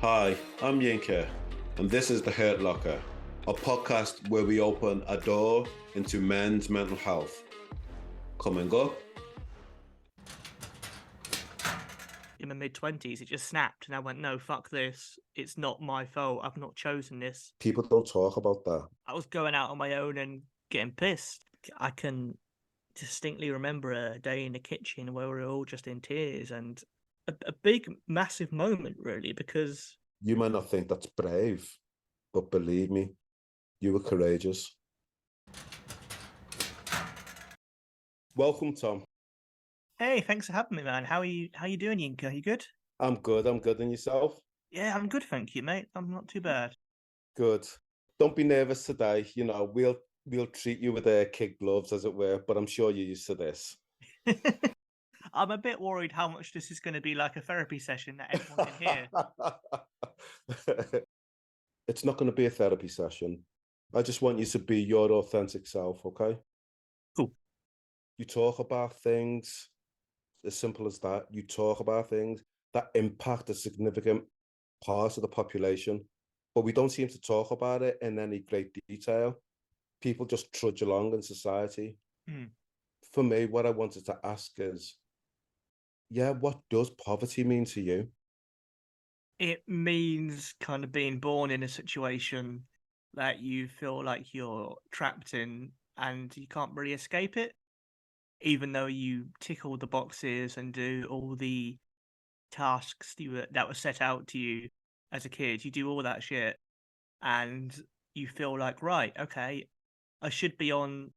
Hi, I'm Yinka, and this is The Hurt Locker, a podcast where we open a door into men's mental health. Coming up. In my mid-20s, it just snapped, and I went, no, fuck this. It's not my fault. I've not chosen this. People don't talk about that. I was going out on my own and getting pissed. I can distinctly remember a day in the kitchen where we were all just in tears, and a big, massive moment, really, because... You might not think that's brave, but believe me, you were courageous. Welcome, Tom. Hey, thanks for having me, man. How are you doing, Yinka? You good? I'm good. And yourself? Yeah, I'm good, thank you, mate. I'm not too bad. Good. Don't be nervous today. You know, we'll treat you with kid gloves, as it were, but I'm sure you're used to this. I'm a bit worried how much this is going to be like a therapy session that everyone can hear. It's not going to be a therapy session. I just want you to be your authentic self, okay? Cool. You talk about things, as simple as that. You talk about things that impact a significant part of the population, but we don't seem to talk about it in any great detail. People just trudge along in society. For me, what I wanted to ask is, what does poverty mean to you? It means kind of being born in a situation that you feel like you're trapped in and you can't really escape it, even though you tick all the boxes and do all the tasks that were set out to you as a kid. You do all that shit and you feel like, right, okay, I should be on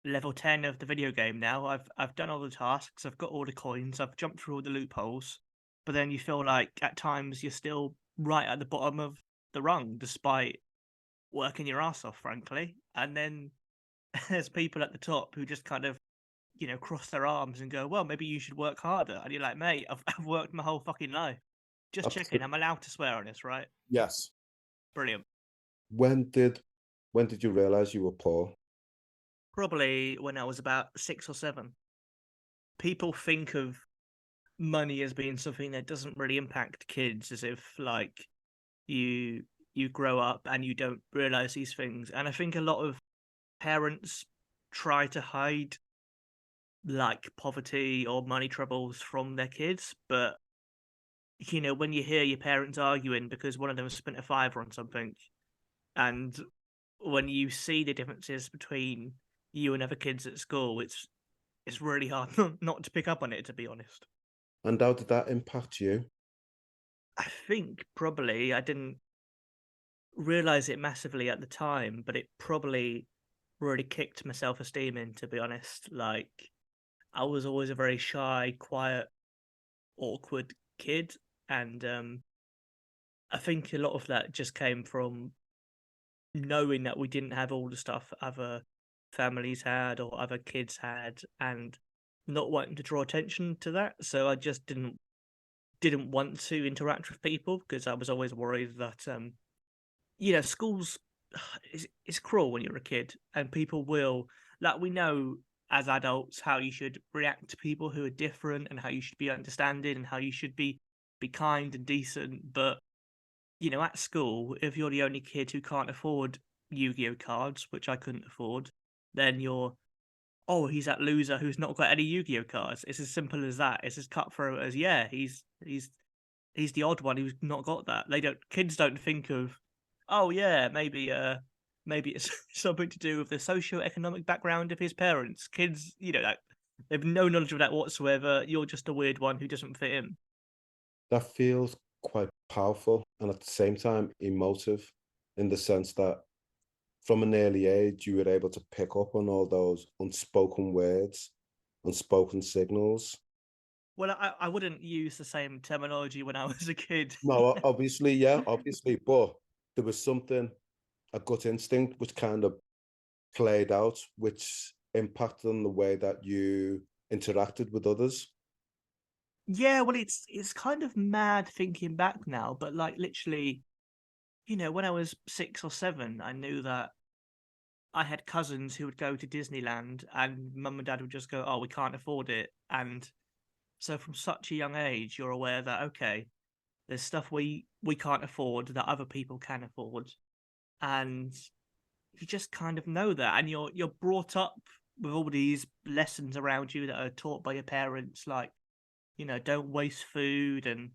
level 10 of the video game now. I've done all the tasks, I've got all the coins, I've jumped through all the loopholes. But then you feel like at times you're still right at the bottom of the rung, despite working your ass off, frankly. And then there's people at the top who just kind of, cross their arms and go, well, maybe you should work harder. And you're like, mate, I've worked my whole fucking life. Just checking, I'm allowed to swear on this, right? Yes. Brilliant. When did you realize you were poor? Probably when I was about 6 or 7. People think of money as being something that doesn't really impact kids, as if like you grow up and you don't realize these things. And I think a lot of parents try to hide like poverty or money troubles from their kids, but when you hear your parents arguing because one of them spent a fiver on something, and when you see the differences between you and other kids at school, it's really hard not to pick up on it, to be honest. And how did that impact you? I think probably I didn't realize it massively at the time, but it probably really kicked my self-esteem in, to be honest. Like, I was always a very shy, quiet, awkward kid, and I think a lot of that just came from knowing that we didn't have all the stuff other families had or other kids had, and not wanting to draw attention to that. So I just didn't want to interact with people because I was always worried that schools it's cruel when you're a kid, and people will, like, we know as adults how you should react to people who are different and how you should be understanding and how you should be kind and decent. But at school, if you're the only kid who can't afford Yu-Gi-Oh cards, which I couldn't afford, then you're, oh, he's that loser who's not got any Yu-Gi-Oh cards. It's as simple as that. It's as cutthroat as, yeah, he's the odd one who's not got that. Kids don't think of, oh yeah, maybe it's something to do with the socio-economic background of his parents. Kids, like, they have no knowledge of that whatsoever. You're just a weird one who doesn't fit in. That feels quite powerful and at the same time emotive, in the sense that from an early age you were able to pick up on all those unspoken words, unspoken signals. Well, I wouldn't use the same terminology when I was a kid. No, obviously, but there was something, a gut instinct, which kind of played out, which impacted on the way that you interacted with others. Yeah, well, it's kind of mad thinking back now, but like literally, when I was 6 or 7, I knew that I had cousins who would go to Disneyland and mum and dad would just go, oh, we can't afford it. And so from such a young age, you're aware that, okay, there's stuff we we can't afford that other people can afford. And you just kind of know that, and you're brought up with all these lessons around you that are taught by your parents, like, don't waste food and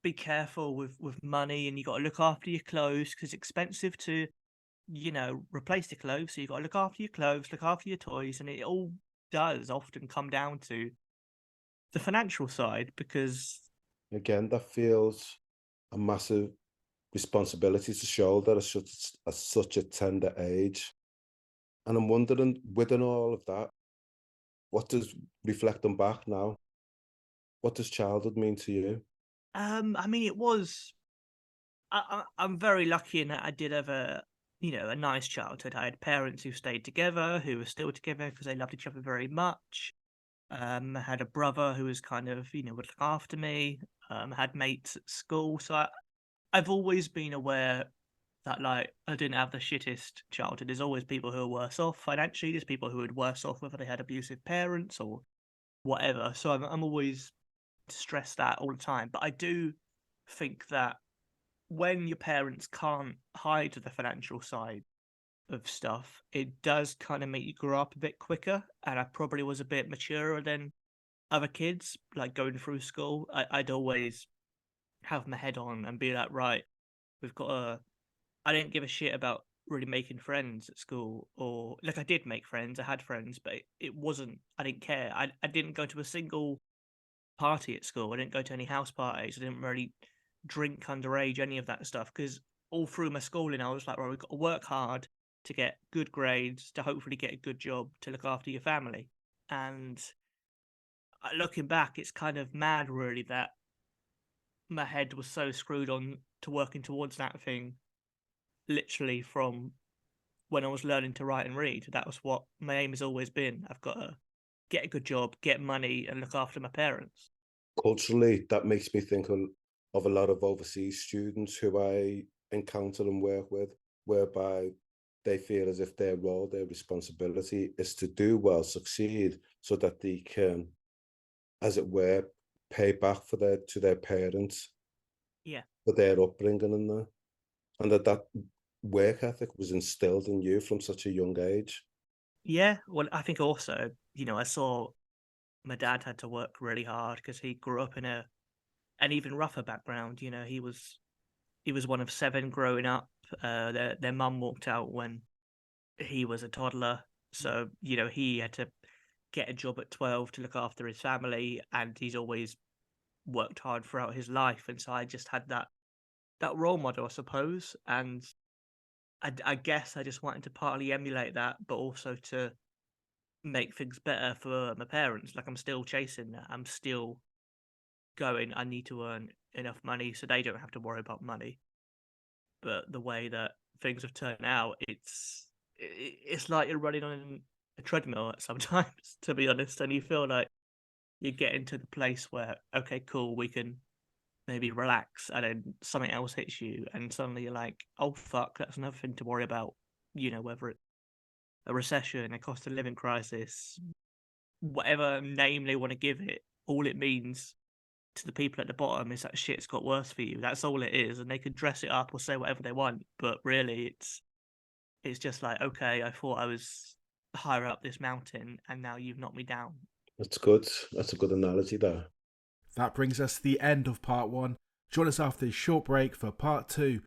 be careful with money, and you got to look after your clothes because it's expensive to replace the clothes. So you got to look after your clothes, look after your toys, and it all does often come down to the financial side because Again, that feels a massive responsibility to shoulder at such a tender age. And I'm wondering, within all of that, what does reflecting back now, what does childhood mean to you? I mean, it was. I'm very lucky in that I did have a nice childhood. I had parents who stayed together, who were still together because they loved each other very much. I had a brother who was kind of, would look after me. Had mates at school, so I've always been aware that like I didn't have the shittest childhood. There's always people who are worse off financially. There's people who are worse off whether they had abusive parents or whatever. So I'm always stressed that all the time. But I do think that when your parents can't hide the financial side of stuff, it does kind of make you grow up a bit quicker. And I probably was a bit maturer than other kids, like going through school. I'd always have my head on and be like, right, we've got a. I didn't give a shit about really making friends at school, or like I did make friends, I had friends, but it wasn't. I didn't care. I didn't go to a single party at school. I didn't go to any house parties. I didn't really drink underage, any of that stuff. Because all through my schooling, I was like, well, we've got to work hard to get good grades, to hopefully get a good job, to look after your family. And looking back, it's kind of mad, really, that my head was so screwed on to working towards that thing, literally from when I was learning to write and read. That was what my aim has always been. I've got to get a good job, get money, and look after my parents. Culturally, that makes me think of a lot of overseas students who I encounter and work with, whereby they feel as if their role, their responsibility is to do well, succeed, so that they can, as it were, pay back to their parents Yeah. for their upbringing and that. And that work ethic was instilled in you from such a young age. Yeah. Well, I think also, I saw my dad had to work really hard because he grew up in an even rougher background. He was one of seven growing up. Their mum walked out when he was a toddler, so he had to get a job at 12 to look after his family, and he's always worked hard throughout his life. And so I just had that role model, I suppose, and I guess I just wanted to partly emulate that, but also to make things better for my parents. Like I'm still chasing that. I'm still going. I need to earn enough money so they don't have to worry about money. But the way that things have turned out, it's like you're running on a treadmill sometimes, to be honest, and you feel like you're getting to the place where okay, cool, we can maybe relax, and then something else hits you, and suddenly you're like, oh fuck, that's another thing to worry about. Whether it's a recession, a cost of living crisis, whatever name they want to give it, all it means to the people at the bottom is that shit's got worse for you. That's all it is, and they can dress it up or say whatever they want, but really, it's just like, okay, I thought I was higher up this mountain, and now you've knocked me down. That's good. That's a good analogy there. That brings us to the end of part one. Join us after this short break for part two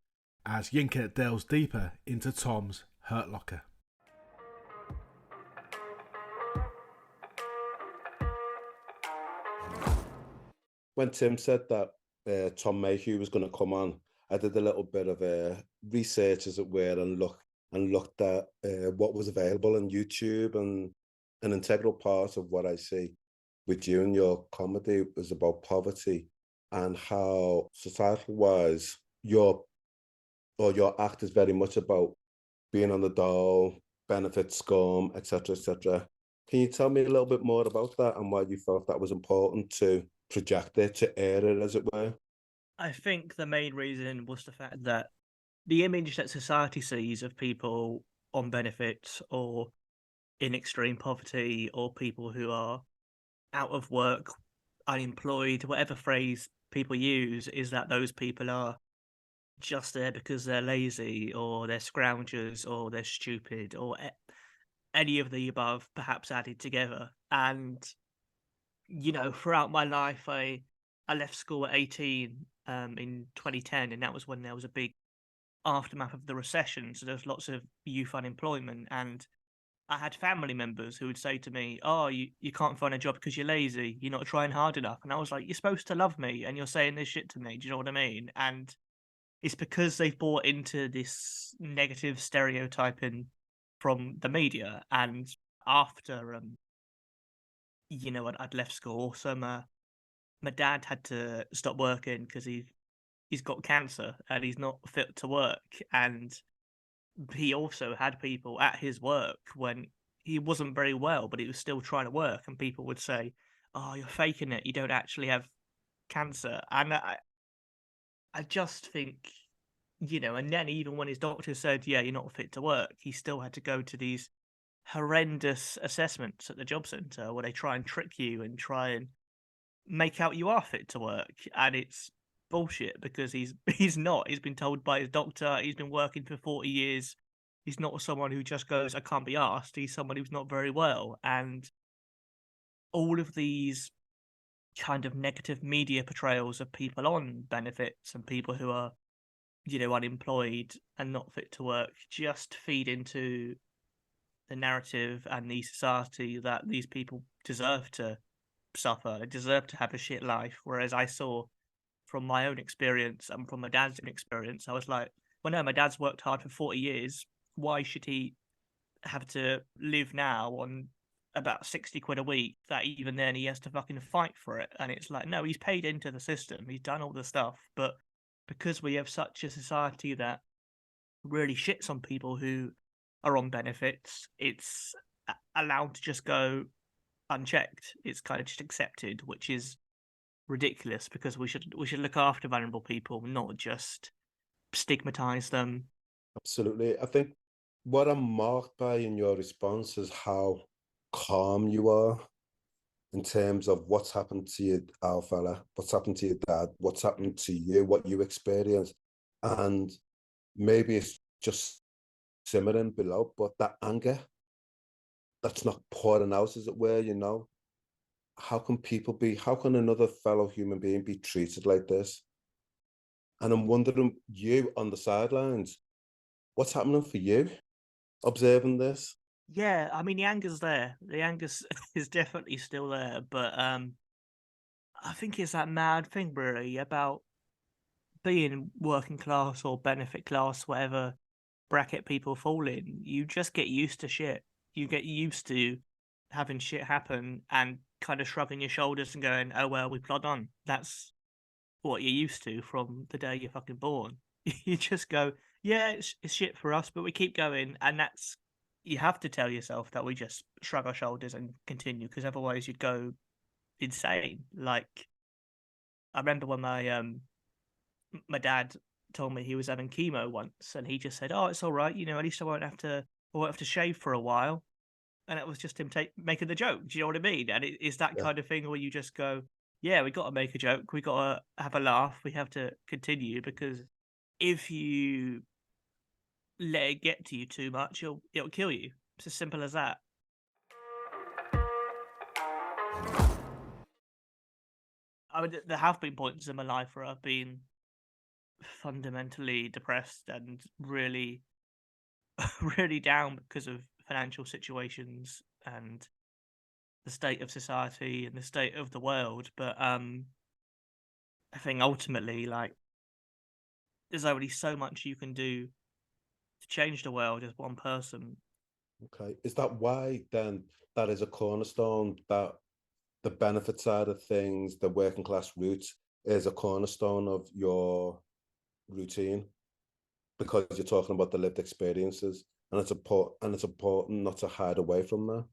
as Yinka delves deeper into Tom's Hurt Locker. When Tim said that Tom Mayhew was going to come on, I did a little bit of research, as it were, and looked at what was available on YouTube. And an integral part of what I see with you and your comedy was about poverty and how societal-wise your act is very much about being on the dole, benefit scum, etc., etc. Can you tell me a little bit more about that and why you felt that was important to project it, to air it, as it were? I think the main reason was the fact that the image that society sees of people on benefits or in extreme poverty or people who are out of work, unemployed, whatever phrase people use, is that those people are just there because they're lazy or they're scroungers or they're stupid or any of the above, perhaps added together. And throughout my life, I left school at 18 in 2010, and that was when there was a big aftermath of the recession. So there was lots of youth unemployment, and I had family members who would say to me, "Oh, you can't find a job because you're lazy. You're not trying hard enough." And I was like, "You're supposed to love me, and you're saying this shit to me. Do you know what I mean?" And it's because they've bought into this negative stereotyping from the media. And after I'd left school, so my dad had to stop working because he's got cancer and he's not fit to work. And he also had people at his work when he wasn't very well, but he was still trying to work, and people would say, "Oh, you're faking it. You don't actually have cancer." And I just think, and then even when his doctor said, "Yeah, you're not fit to work," he still had to go to these horrendous assessments at the job centre where they try and trick you and try and make out you are fit to work. And it's bullshit because he's not. He's been told by his doctor. He's been working for 40 years. He's not someone who just goes, "I can't be asked." He's someone who's not very well. And all of these kind of negative media portrayals of people on benefits and people who are, unemployed and not fit to work just feed into the narrative and the society that these people deserve to suffer. They deserve to have a shit life. Whereas I saw from my own experience and from my dad's experience, I was like, well, no, my dad's worked hard for 40 years. Why should he have to live now on about 60 quid a week that even then he has to fucking fight for it? And it's like, no, he's paid into the system. He's done all the stuff. But because we have such a society that really shits on people who are on benefits, it's allowed to just go unchecked. It's kind of just accepted, which is ridiculous because we should look after vulnerable people, not just stigmatize them. Absolutely. I think what I'm marked by in your response is how calm you are in terms of what's happened to you, our fella, what's happened to your dad, what's happened to you, what you experienced. And maybe it's just simmering below, but that anger that's not pouring out, as it were, how can another fellow human being be treated like this? And I'm wondering, you on the sidelines, what's happening for you observing this? Yeah, I mean the anger's there. The anger is definitely still there, but I think it's that mad thing really about being working class or benefit class, whatever bracket people fall in. You just get used to shit. You get used to having shit happen and kind of shrugging your shoulders and going, "Oh well, we plod on." That's what you're used to from the day you're fucking born. You just go, "Yeah, it's shit for us, but we keep going." And that's, you have to tell yourself that we just shrug our shoulders and continue, because otherwise you'd go insane. Like, I remember when my dad told me he was having chemo once, and he just said, "Oh, it's all right. At least I won't have to shave for a while." And it was just him making the joke. Do you know what I mean? And it's that Yeah. kind of thing where you just go, "Yeah, we got to make a joke. We got to have a laugh. We have to continue, because if you let it get to you too much, it'll kill you. It's as simple as that." I mean, there have been points in my life where I've been fundamentally depressed and really, really down because of financial situations and the state of society and the state of the world. But I think ultimately, like, there's only so much you can do to change the world as one person. Okay. Is that why then that is a cornerstone, that the benefit side of things, the working class roots, is a cornerstone of your routine? Because you're talking about the lived experiences, and it's important not to hide away from that.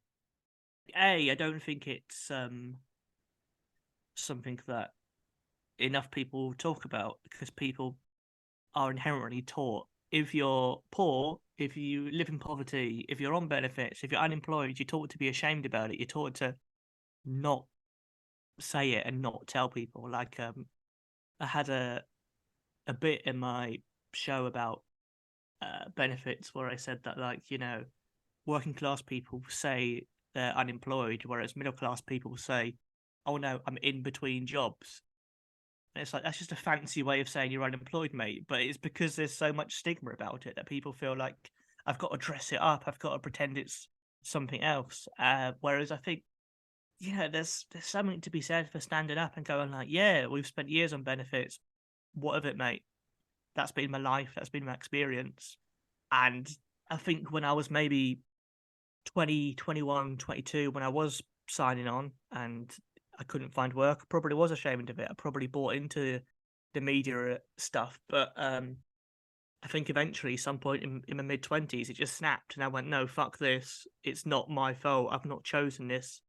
I don't think it's something that enough people talk about, because people are inherently taught, if you're poor, if you live in poverty, if you're on benefits, if you're unemployed, you're taught to be ashamed about it. You're taught to not say it and not tell people. Like, I had a bit in my show about benefits where I said that, like, working class people say they're unemployed, whereas middle class people say, "Oh no, I'm in between jobs." And it's like, that's just a fancy way of saying you're unemployed, mate. But it's because there's so much stigma about it that people feel like I've got to dress it up, I've got to pretend it's something else. Whereas I think, there's something to be said for standing up and going like, yeah, we've spent years on benefits. What of it, mate? That's been my life. That's been my experience. And I think when I was maybe 20, 21, 22, when I was signing on and I couldn't find work, I probably was ashamed of it. I probably bought into the media stuff. But I think eventually, some point in my mid-20s, it just snapped. And I went, no, fuck this. It's not my fault. I've not chosen this.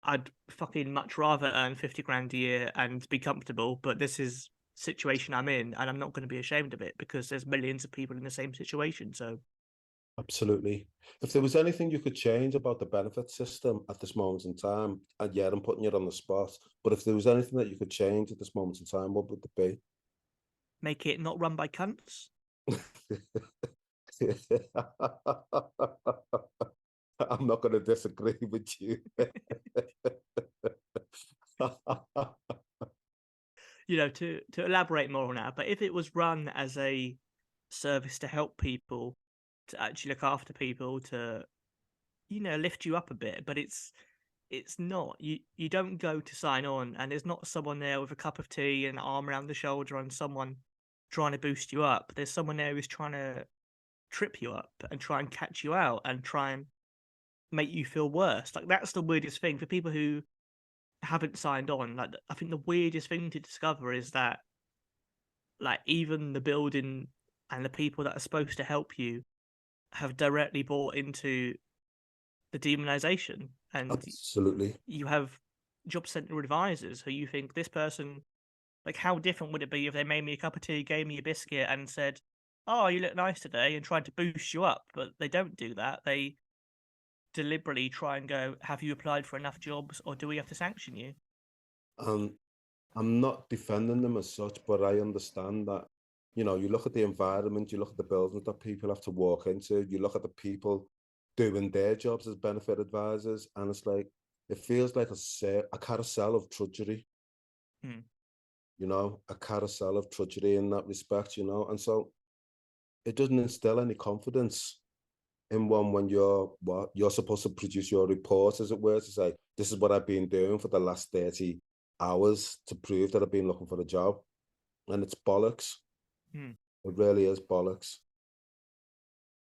I'd fucking much rather earn 50 grand a year and be comfortable. But this is situation I'm in, and I'm not going to be ashamed of it because there's millions of people in the same situation. So Absolutely. If there was anything you could change about the benefit system at this moment in time, and yeah, I'm putting you on the spot, but if there was anything that you could change at this moment in time, what would it be? make it not run by cunts. I'm not going to disagree with you. To elaborate more on that, but if it was run as a service to help people, to actually look after people, to lift you up a bit, but it's not. You don't go to sign on and there's not someone there with a cup of tea and an arm around the shoulder and someone trying to boost you up. There's someone there who's trying to trip you up and try and catch you out and try and make you feel worse. Like, that's the weirdest thing for people who haven't signed on. Like, I think the weirdest thing to discover is that, like, even the building and the people that are supposed to help you have directly bought into the demonization. And Absolutely. you have job center advisors who you think, this person, like, how different would it be if they made me a cup of tea, gave me a biscuit and said, oh, you look nice today, and tried to boost you up? But they don't do that. They deliberately try and go, have you applied for enough jobs, or do we have to sanction you? I'm not defending them as such, but I understand that, you look at the environment, you look at the buildings that people have to walk into, you look at the people doing their jobs as benefit advisors, and it's like, it feels like a carousel of trudgery. A carousel of trudgery in that respect, and so it doesn't instill any confidence in one when you're supposed to produce your report, as it were, to say, this is what I've been doing for the last 30 hours to prove that I've been looking for a job. And it's bollocks. It really is bollocks.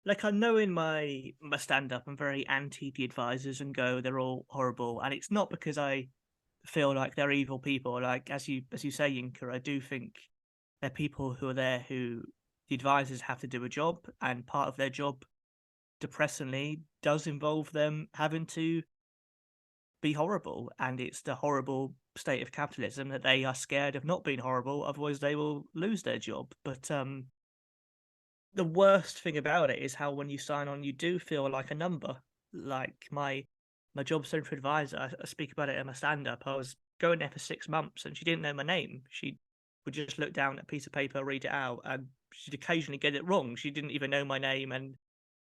Like, I know in my stand-up, I'm very anti the advisors and go, they're all horrible. And it's not because I feel like they're evil people. Like, as you say, Yinka, I do think they're people who are there who the advisors have to do a job, and part of their job, depressingly, does involve them having to be horrible. And it's the horrible state of capitalism that they are scared of not being horrible, otherwise they will lose their job. But the worst thing about it is how when you sign on, you do feel like a number. Like, my job center advisor, I speak about it in my stand-up. I was going there for 6 months and she didn't know my name. She would just look down at a piece of paper, read it out, and she'd occasionally get it wrong. She didn't even know my name, and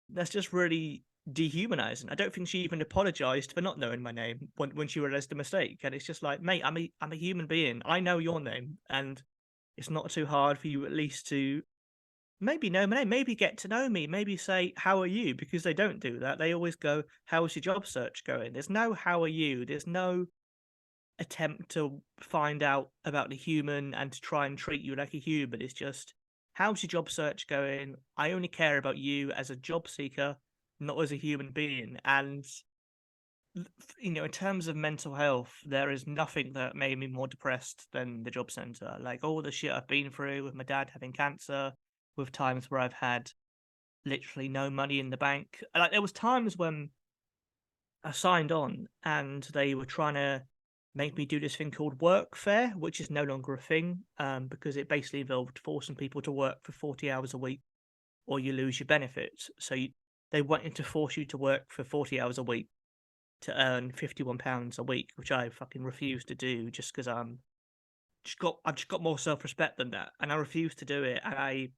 that's just really dehumanizing. I don't think she even apologized for not knowing my name when she realized the mistake. And it's just like, mate, I'm a human being. I know your name, and it's not too hard for you at least to maybe know my name, maybe get to know me, maybe say, how are you? Because they don't do that. They always go, how's your job search going? There's no how are you. There's no attempt to find out about the human and to try and treat you like a human. It's just, how's your job search going? I only care about you as a job seeker, not as a human being. And in terms of mental health, there is nothing that made me more depressed than the job center. Like, all the shit I've been through with my dad having cancer, with times where I've had literally no money in the bank. Like, there was times when I signed on and they were trying to make me do this thing called workfare, which is no longer a thing, because it basically involved forcing people to work for 40 hours a week or you lose your benefits. So they wanted to force you to work for 40 hours a week to earn £51 a week, which I fucking refused to do just because I've just got more self-respect than that, and I refused to do it. And I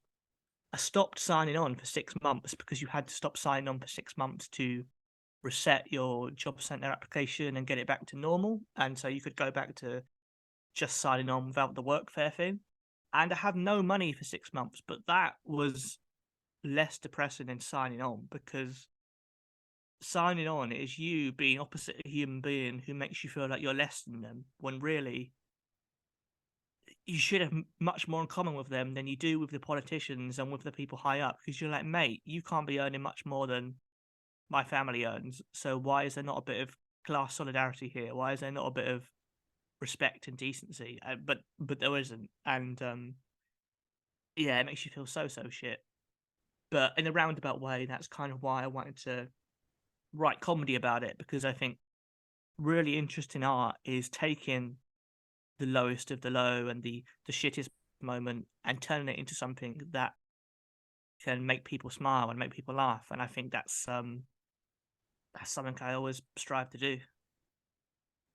I stopped signing on for 6 months because you had to stop signing on for 6 months to reset your job centre application and get it back to normal. And so you could go back to just signing on without the workfare thing. And I had no money for 6 months, but that was less depressing than signing on, because signing on is you being opposite a human being who makes you feel like you're less than them, when really you should have much more in common with them than you do with the politicians and with the people high up, because you're like, mate, you can't be earning much more than my family earns, so why is there not a bit of class solidarity here? Why is there not a bit of respect and decency? But there isn't, and yeah, it makes you feel so shit. But in a roundabout way, that's kind of why I wanted to write comedy about it, because I think really interesting art is taking the lowest of the low and the shittest moment and turning it into something that can make people smile and make people laugh. And I think that's something I always strive to do.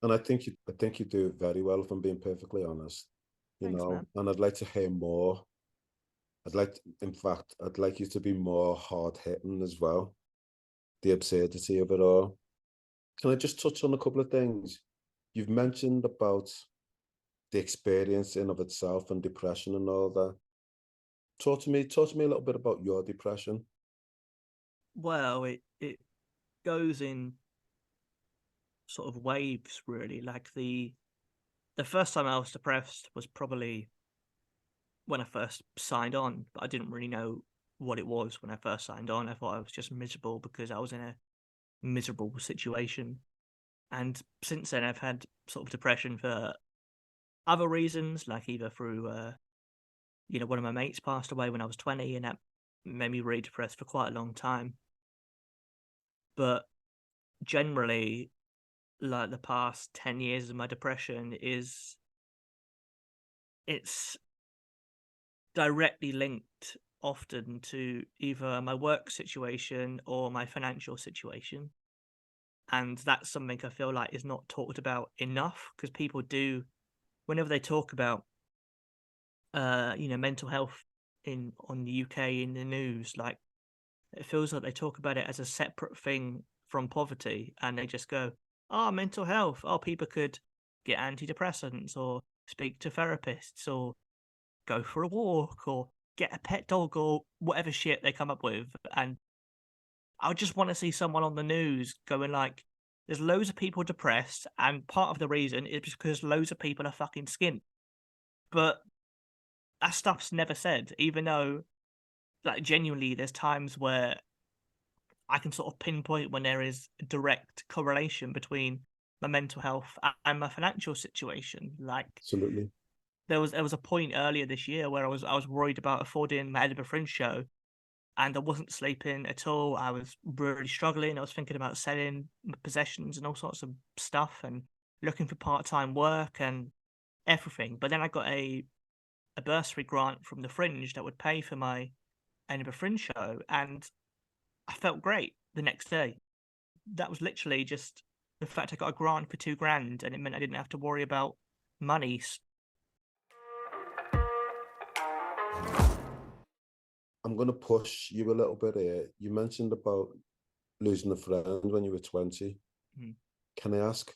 And I think you do it very well, if I'm being perfectly honest. Thanks, man. And I'd like to hear more. In fact, I'd like you to be more hard hitting as well. The absurdity of it all. Can I just touch on a couple of things? You've mentioned about the experience in of itself and depression and all that. Talk to me a little bit about your depression. Well, it goes in sort of waves, really. Like the first time I was depressed was probably when I first signed on, but I didn't really know what it was when I first signed on. I thought I was just miserable because I was in a miserable situation. And since then, I've had sort of depression for other reasons, like either through, one of my mates passed away when I was 20, and that made me really depressed for quite a long time. But generally, like the past 10 years of my depression it's directly linked often to either my work situation or my financial situation. And that's something I feel like is not talked about enough, because people do, whenever they talk about mental health on the UK in the news, like it feels like they talk about it as a separate thing from poverty, and they just go, mental health, people could get antidepressants or speak to therapists or go for a walk or get a pet dog or whatever shit they come up with. And I just want to see someone on the news going like, there's loads of people depressed, and part of the reason is because loads of people are fucking skint. But that stuff's never said, even though, like, genuinely there's times where I can sort of pinpoint when there is a direct correlation between my mental health and my financial situation. Like, Absolutely. there was a point earlier this year where I was worried about affording my Edinburgh Fringe show, and I wasn't sleeping at all. I was really struggling. I was thinking about selling my possessions and all sorts of stuff and looking for part-time work and everything. But then I got a bursary grant from the Fringe that would pay for my Edinburgh Fringe show, and I felt great the next day. That was literally just the fact I got a grant for $2,000, and it meant I didn't have to worry about money. I'm going to push you a little bit here. You mentioned about losing a friend when you were 20. Mm-hmm. Can I ask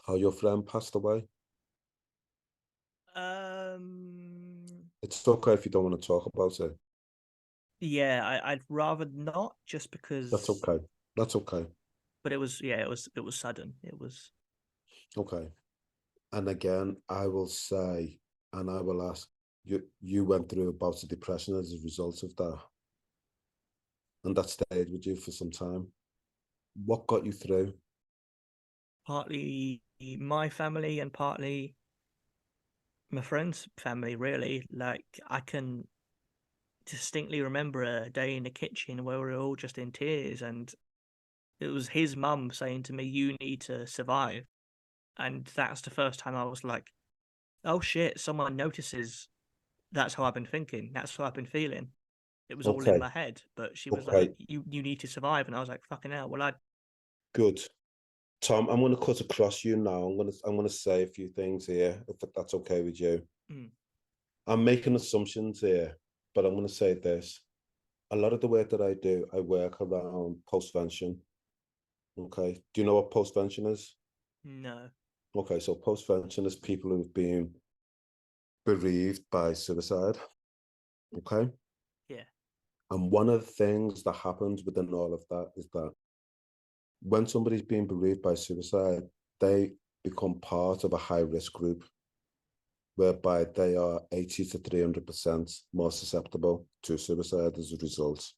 how your friend passed away? It's okay if you don't want to talk about it. Yeah, I'd rather not, just because. That's okay. But it was sudden. It was okay. And again, I will say, and I will ask, you went through a bout of depression as a result of that, and that stayed with you for some time. What got you through? Partly my family and partly my friend's family, really. Like, I can distinctly remember a day in the kitchen where we were all just in tears, and it was his mum saying to me, "You need to survive." And that's the first time I was like, oh shit, someone notices that's how I've been thinking, that's how I've been feeling. It was all in my head, but she was like, you need to survive. And I was like, fucking hell, well, Good. Tom, I'm going to cut across you now. I'm going to say a few things here, if that's okay with you. I'm making assumptions here. but I'm going to say this. A lot of the work that I do, I work around postvention. Okay. Do you know what postvention is? No. Okay, so postvention is people who've been bereaved by suicide. Okay. Yeah. And one of the things that happens within all of that is that when somebody's being bereaved by suicide, they become part of a high risk group whereby they are 80 to 300% more susceptible to suicide as a result.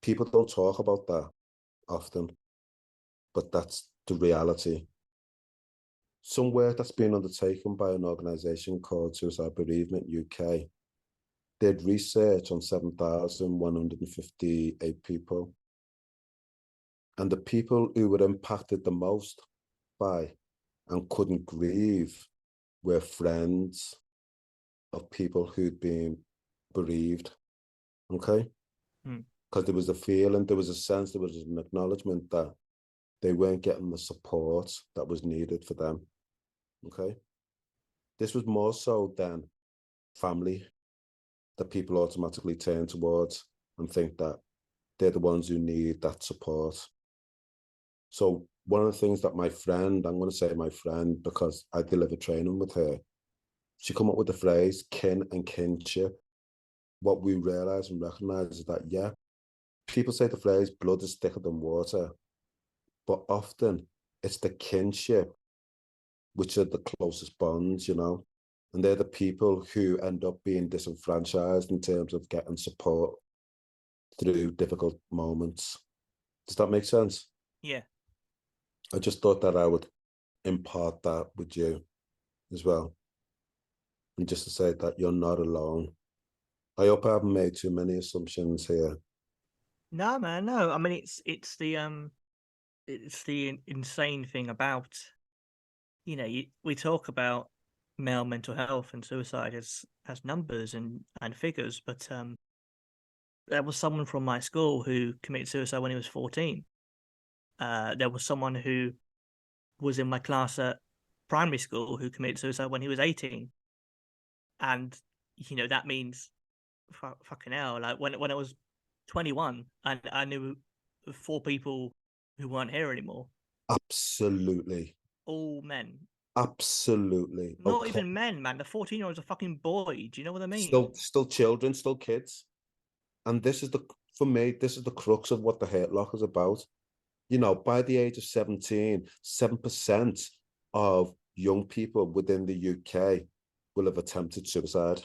People don't talk about that often, but that's the reality. Some work that's been undertaken by an organisation called Suicide Bereavement UK did research on 7,158 people. And the people who were impacted the most by and couldn't grieve were friends of people who'd been bereaved. Okay? Because there was a feeling, there was a sense, there was an acknowledgement that they weren't getting the support that was needed for them. Okay? This was more so than family that people automatically turn towards and think that they're the ones who need that support. So one of the things that my friend, I'm going to say my friend because I deliver training with her, she come up with the phrase kin and kinship. What we realize and recognize is that, yeah, people say the phrase blood is thicker than water, but often it's the kinship which are the closest bonds, you know, and they're the people who end up being disenfranchised in terms of getting support through difficult moments. Does that make sense? Yeah. I just thought that I would impart that with you as well. And just to say that you're not alone. I hope I haven't made too many assumptions here. No, man, no. I mean, it's the insane thing about, we talk about male mental health and suicide as numbers and figures, but there was someone from my school who committed suicide when he was 14. There was someone who was in my class at primary school who committed suicide when he was 18. And, that means fucking hell. Like when I was 21 and I knew 4 people who weren't here anymore. Absolutely. All men. Absolutely. Not even men, man. The 14-year-old's a fucking boy. Do you know what I mean? Still children, still kids. And for me, this is the crux of what the Hurt Lock is about. You know, by the age of 17, 7% of young people within the UK will have attempted suicide.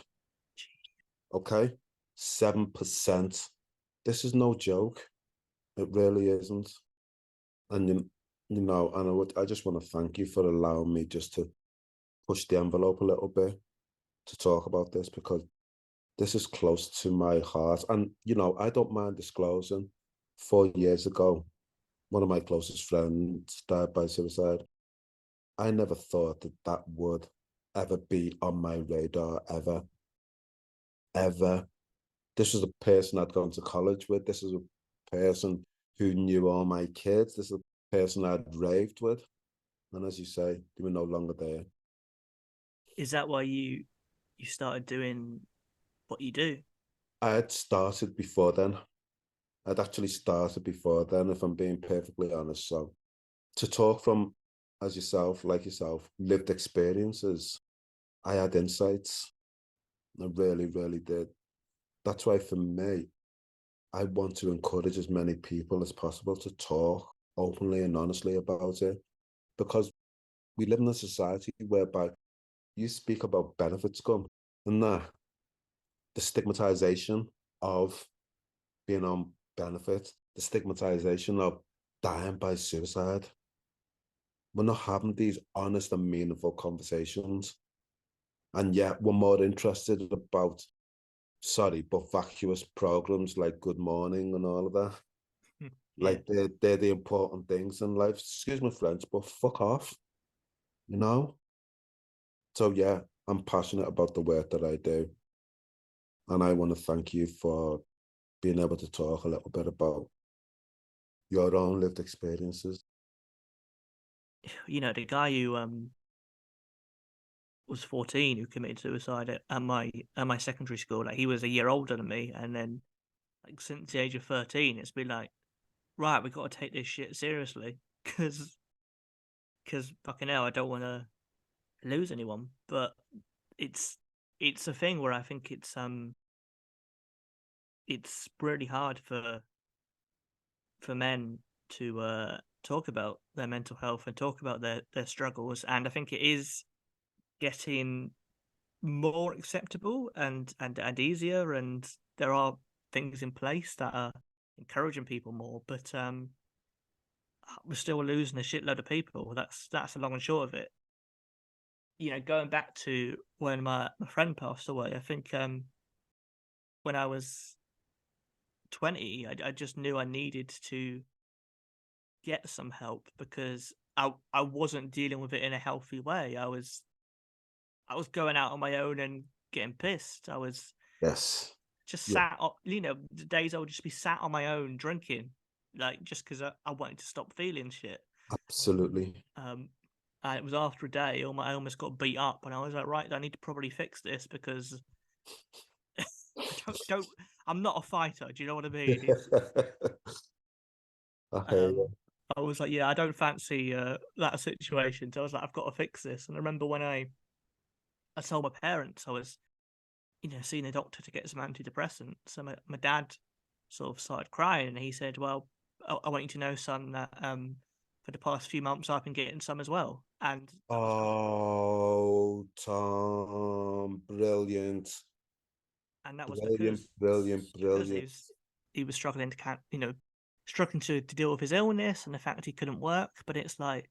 Okay? 7%. This is no joke. It really isn't. And and I just want to thank you for allowing me just to push the envelope a little bit to talk about this, because this is close to my heart. And, I don't mind disclosing 4 years ago, one of my closest friends died by suicide. I never thought that would ever be on my radar, ever. Ever. This was a person I'd gone to college with. This is a person who knew all my kids. This is a person I'd raved with. And as you say, they were no longer there. Is that why you started doing what you do? I had started before then. I'd actually started before then, if I'm being perfectly honest. So to talk from, like yourself, lived experiences, I had insights. I really, really did. That's why for me, I want to encourage as many people as possible to talk openly and honestly about it, because we live in a society whereby you speak about benefits come and that the stigmatization of being on benefit, the stigmatization of dying by suicide. We're not having these honest and meaningful conversations. And yet we're more interested about, vacuous programs like Good Morning and all of that. Yeah. Like they're the important things in life. Excuse my French, but fuck off, you know? So yeah, I'm passionate about the work that I do. And I want to thank you for being able to talk a little bit about your own lived experiences. The guy who was 14 who committed suicide at my secondary school. Like, he was a year older than me, and then like since the age of 13, it's been like, right, we got to take this shit seriously, because fucking hell, I don't want to lose anyone. But it's a thing where I think it's really hard for men to talk about their mental health and talk about their struggles, and I think it is getting more acceptable and easier, and there are things in place that are encouraging people more, but we're still losing a shitload of people. That's the long and short of it. You know, going back to when my friend passed away, I think when I was 20, I just knew I needed to get some help, because I wasn't dealing with it in a healthy way. I was going out on my own and getting pissed. I was Yes. just Yeah. sat up, the days I would just be sat on my own drinking, like, just because I wanted to stop feeling shit. Absolutely. And it was after a day, I almost got beat up, and I was like, right, I need to probably fix this, because I'm not a fighter. Do you know what I mean? I was like, yeah, I don't fancy that situation. So I was like, I've got to fix this. And I remember when I told my parents I was, seeing a doctor to get some antidepressants. So my dad sort of started crying, and he said, well, I want you to know, son, that for the past few months I've been getting some as well. And oh, Tom, brilliant. And that was Brilliant. he was struggling to deal with his illness and the fact that he couldn't work. But it's like,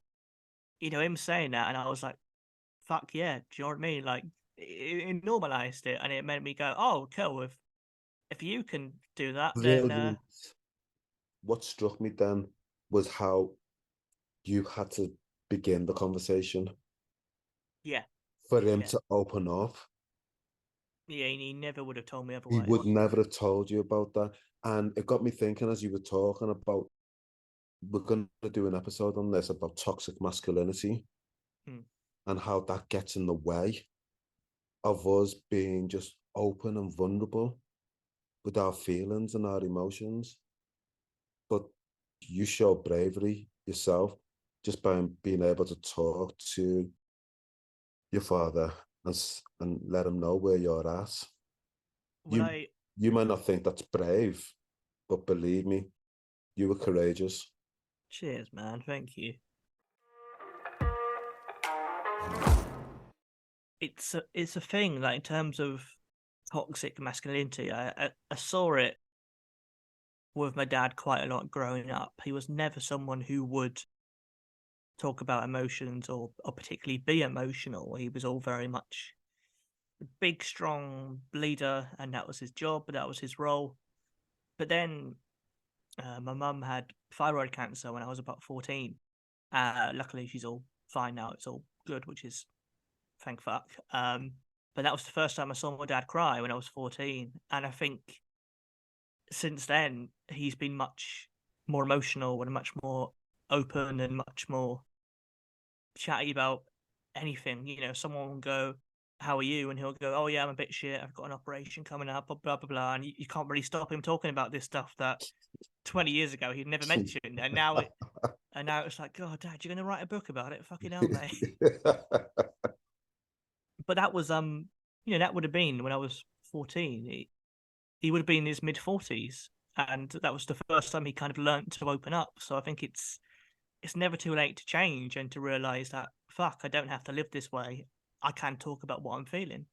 him saying that, and I was like, fuck yeah, do you know what I mean? Like, it normalized it, and it made me go, oh, cool, if you can do that, Brilliant. then What struck me then was how you had to begin the conversation. Yeah. For him to open up. Yeah, he never would have told me otherwise. He would never have told you about that. And it got me thinking, as you were talking about, we're going to do an episode on this about toxic masculinity and how that gets in the way of us being just open and vulnerable with our feelings and our emotions. But you show bravery yourself just by being able to talk to your father and let him know where you're at. You might not think that's brave, but believe me, you were courageous. Cheers, man. Thank you. It's a thing, like, in terms of toxic masculinity. I saw it with my dad quite a lot growing up. He was never someone who would talk about emotions or particularly be emotional. He was all very much a big, strong leader, and that was his job, that was his role. But then my mum had thyroid cancer when I was about 14. Luckily, she's all fine now. It's all good, which is thank fuck. But that was the first time I saw my dad cry, when I was 14. And I think since then, he's been much more emotional and much more open and much more chatty about anything. Someone will go, how are you? And he'll go, oh yeah, I'm a bit shit. I've got an operation coming up, blah, blah, blah, blah. And you can't really stop him talking about this stuff that 20 years ago he'd never mentioned. And now it's like, God, Dad, you're going to write a book about it? Fucking hell, mate. But that was, that would have been when I was 14. He would have been in his mid-40s. And that was the first time he kind of learned to open up. So I think it's never too late to change and to realize that, fuck, I don't have to live this way. I can talk about what I'm feeling.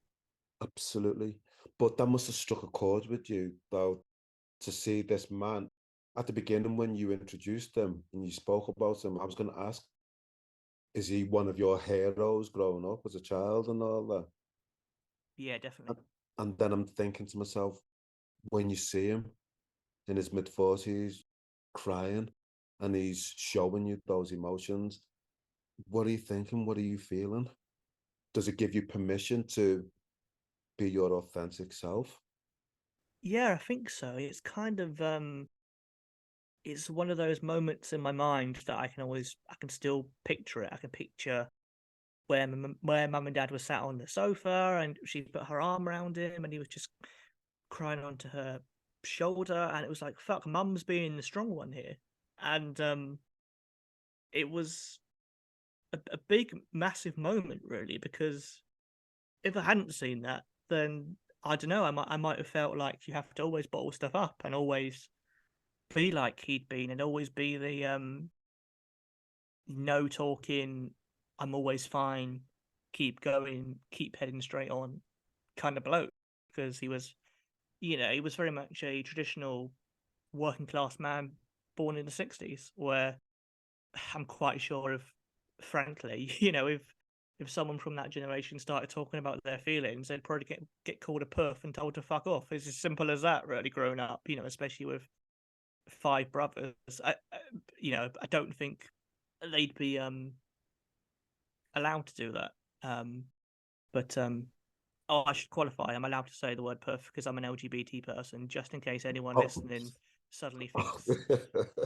Absolutely. But that must have struck a chord with you, though, to see this man. At the beginning, when you introduced him and you spoke about him, I was going to ask, is he one of your heroes growing up as a child and all that? Yeah, definitely. And then I'm thinking to myself, when you see him in his mid-40s crying and he's showing you those emotions, what are you thinking? What are you feeling? Does it give you permission to be your authentic self? Yeah, I think so. It's kind of it's one of those moments in my mind that I can still picture it. I can picture where mum and dad was sat on the sofa and she put her arm around him and he was just crying onto her shoulder, and it was like, fuck, mum's being the strong one here. And it was a big, massive moment, really, because if I hadn't seen that, then I don't know, I might have felt like you have to always bottle stuff up and always be like he'd been, and always be the no talking, I'm always fine, keep going, keep heading straight on kind of bloke. Because he was, he was very much a traditional working class man born in the 60s, where I'm quite sure if, frankly, if someone from that generation started talking about their feelings, they'd probably get called a puff and told to fuck off. It's as simple as that, really, growing up, especially with 5 brothers. I don't think they'd be allowed to do that. Oh, I should qualify. I'm allowed to say the word puff because I'm an LGBT person, just in case anyone listening suddenly thinks,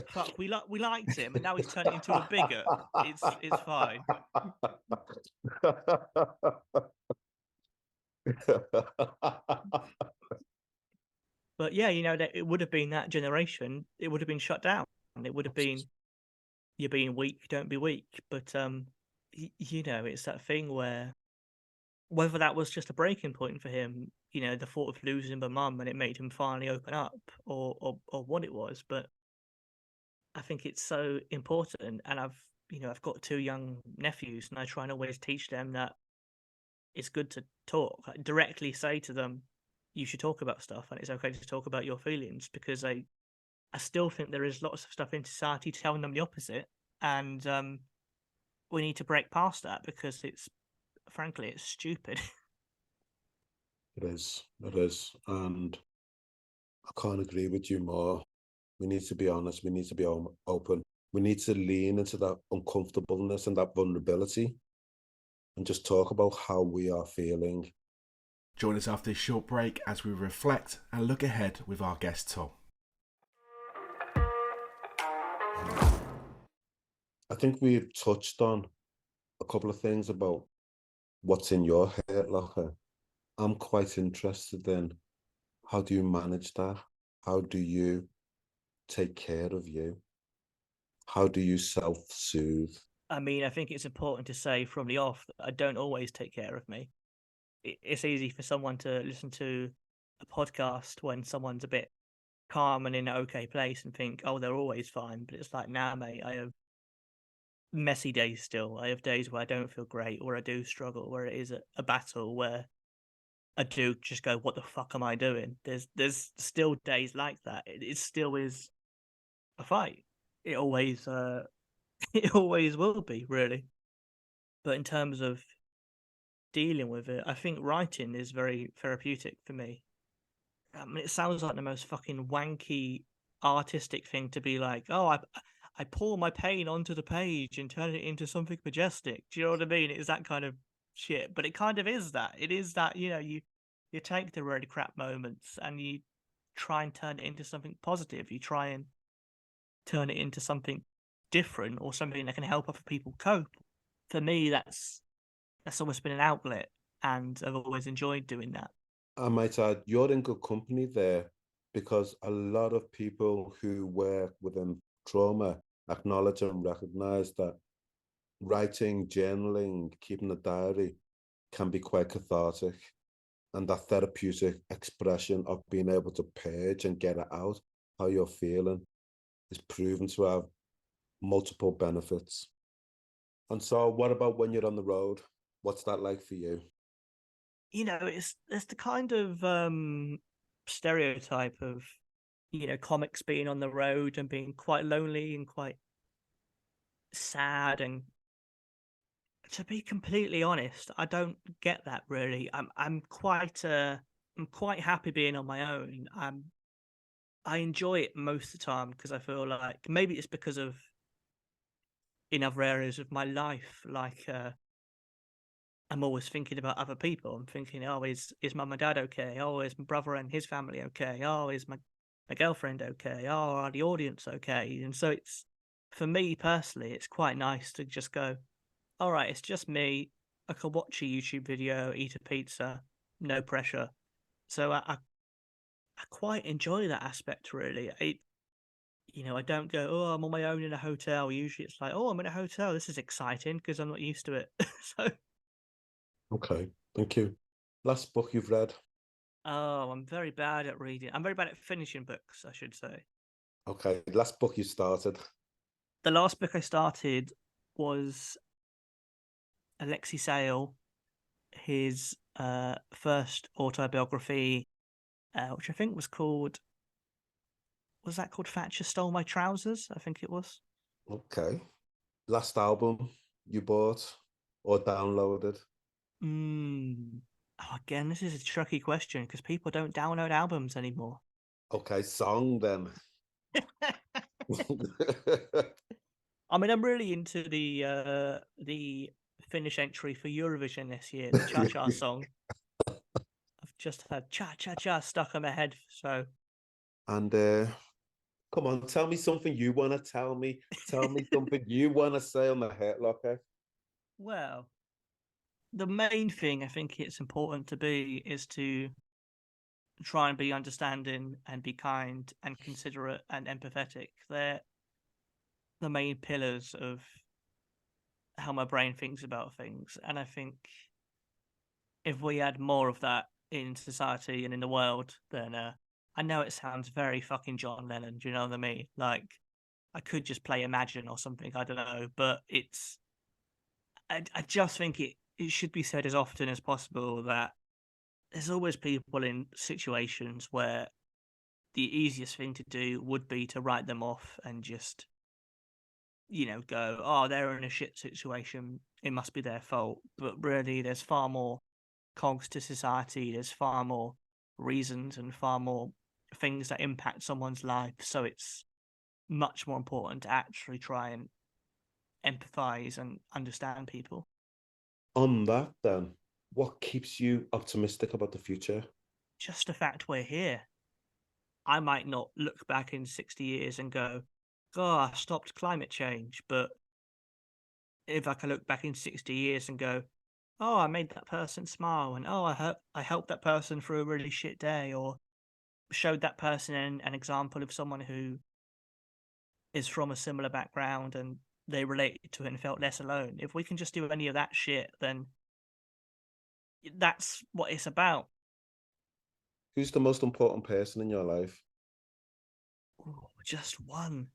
fuck, we liked him and now he's turned into a bigot. It's fine. But yeah, that it would have been that generation, it would have been shut down. It would have been, you're being weak, don't be weak. But it's that thing where, whether that was just a breaking point for him, the thought of losing my mum and it made him finally open up, or what it was, but I think it's so important. And I've got 2 young nephews, and I try and always teach them that it's good to talk. I directly say to them, you should talk about stuff, and it's okay to talk about your feelings, because I still think there is lots of stuff in society telling them the opposite, and we need to break past that, because frankly, it's stupid. It is, and I can't agree with you more. We need to be honest, we need to be open, we need to lean into that uncomfortableness and that vulnerability and just talk about how we are feeling. Join us after this short break as we reflect and look ahead with our guest Tom. I think we've touched on a couple of things about what's in your hurt locker. I'm quite interested in, how do you manage that? How do you take care of you? How do you self-soothe? I mean, I think it's important to say from the off that I don't always take care of me. It's easy for someone to listen to a podcast when someone's a bit calm and in an okay place and think, oh, they're always fine. But it's like, nah, mate, I have messy days still. I have days where I don't feel great, or I do struggle, where it is a battle, where I do just go, what the fuck am I doing? There's still days like that. It still is a fight. It always it always will be, really. But in terms of dealing with it, I think writing is very therapeutic for me. I mean, it sounds like the most fucking wanky artistic thing to be like, oh, I pour my pain onto the page and turn it into something majestic. Do you know what I mean? It's that kind of shit. But it kind of is that. It is that, you take the really crap moments and you try and turn it into something positive. You try and turn it into something different, or something that can help other people cope. For me, that's almost been an outlet, and I've always enjoyed doing that. I might add, you're in good company there, because a lot of people who work within trauma acknowledge and recognize that writing, journaling, keeping a diary can be quite cathartic, and that therapeutic expression of being able to purge and get it out, how you're feeling, is proven to have multiple benefits. And so what about when you're on the road? What's that like for you? It's the kind of stereotype of comics being on the road and being quite lonely and quite sad. And to be completely honest, I don't get that, really. I'm quite happy being on my own. I enjoy it most of the time, because I feel like, maybe it's because of, in other areas of my life, like I'm always thinking about other people. I'm thinking, oh, is mum and dad okay? Oh, is my brother and his family okay? Oh, is my girlfriend okay? Oh, are the audience okay? And so it's, for me personally, it's quite nice to just go, all right, it's just me. I could watch a YouTube video, eat a pizza, no pressure. So I quite enjoy that aspect, really. I don't go, oh, I'm on my own in a hotel. Usually it's like, oh, I'm in a hotel. This is exciting because I'm not used to it. So, Okay, thank you. Last book you've read? oh, I'm very bad at reading. I'm very bad at finishing books, I should say. Okay, last book you started? The last book I started was Alexei Sale, his first autobiography, which I think was called Thatcher Stole My Trousers? I think it was. Okay. Last album you bought or downloaded? Oh, again, this is a tricky question because people don't download albums anymore. Okay, song then. I mean, I'm really into the Finnish entry for Eurovision this year, the Cha Cha song. I've just had Cha Cha Cha stuck in my head, so. And come on, tell me something you want to tell me. Tell me something you want to say on the Hurt Locker. Well, the main thing I think it's important to be is to try and be understanding and be kind and considerate and empathetic. They're the main pillars of how my brain thinks about things. And I think if we add more of that in society and in the world, then I know it sounds very fucking John Lennon. Do you know what I mean? Like, I could just play Imagine or something. I don't know, but I just think it should be said as often as possible that there's always people in situations where the easiest thing to do would be to write them off and just, go, oh, they're in a shit situation. It must be their fault. But really, there's far more cogs to society. There's far more reasons and far more things that impact someone's life. So it's much more important to actually try and empathize and understand people. On that, then, what keeps you optimistic about the future? Just the fact we're here. I might not look back in 60 years and go, God, I stopped climate change. But if I can look back in 60 years and go, oh, I made that person smile, and oh, I helped that person through a really shit day, or showed that person an example of someone who is from a similar background and they related to it and felt less alone. If we can just do any of that shit, then that's what it's about. Who's the most important person in your life? Ooh, just one.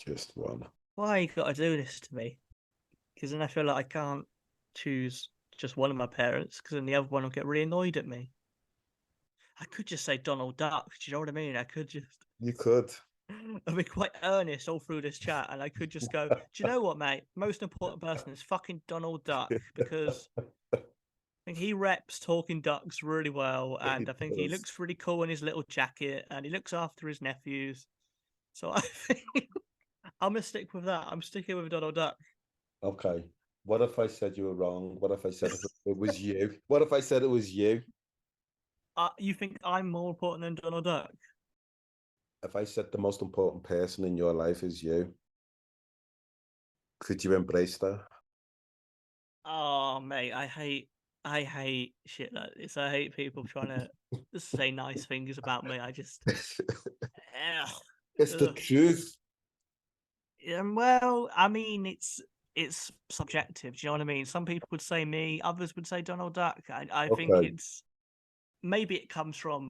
Just one. Why you got to do this to me? Because then I feel like I can't choose just one of my parents, because then the other one will get really annoyed at me. I could just say Donald Duck. Do you know what I mean? I could just. You could. I've been quite earnest all through this chat, and I could just go, do you know what, mate? Most important person is fucking Donald Duck, because I think he reps talking ducks really well, and I think he looks really cool in his little jacket, and he looks after his nephews. So I think I'm going to stick with that. I'm sticking with Donald Duck. Okay. What if I said you were wrong? What if I said it was you? What if I said it was you? You think I'm more important than Donald Duck? If I said the most important person in your life is you, could you embrace that? Oh, mate, I hate shit like this. I hate people trying to say nice things about me. I just, It's the truth. Well, I mean, it's subjective. Do you know what I mean? Some people would say me, others would say Donald Duck. I think it's maybe it comes from,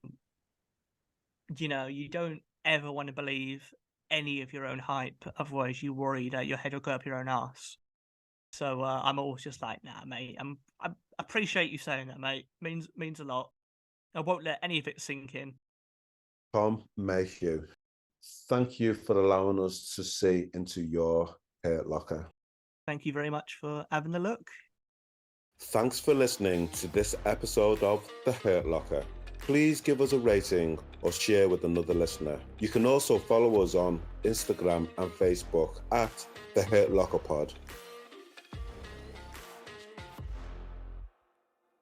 you don't ever want to believe any of your own hype, otherwise you worry that your head will go up your own ass. So I'm always just like, nah, mate. I appreciate you saying that, mate. Means a lot. I won't let any of it sink in. Tom Mayhew, thank you for allowing us to see into your Hurt Locker. Thank you very much for having a look. Thanks for listening to this episode of The Hurt Locker. Please give us a rating or share with another listener. You can also follow us on Instagram and Facebook at The Hurt Locker Pod.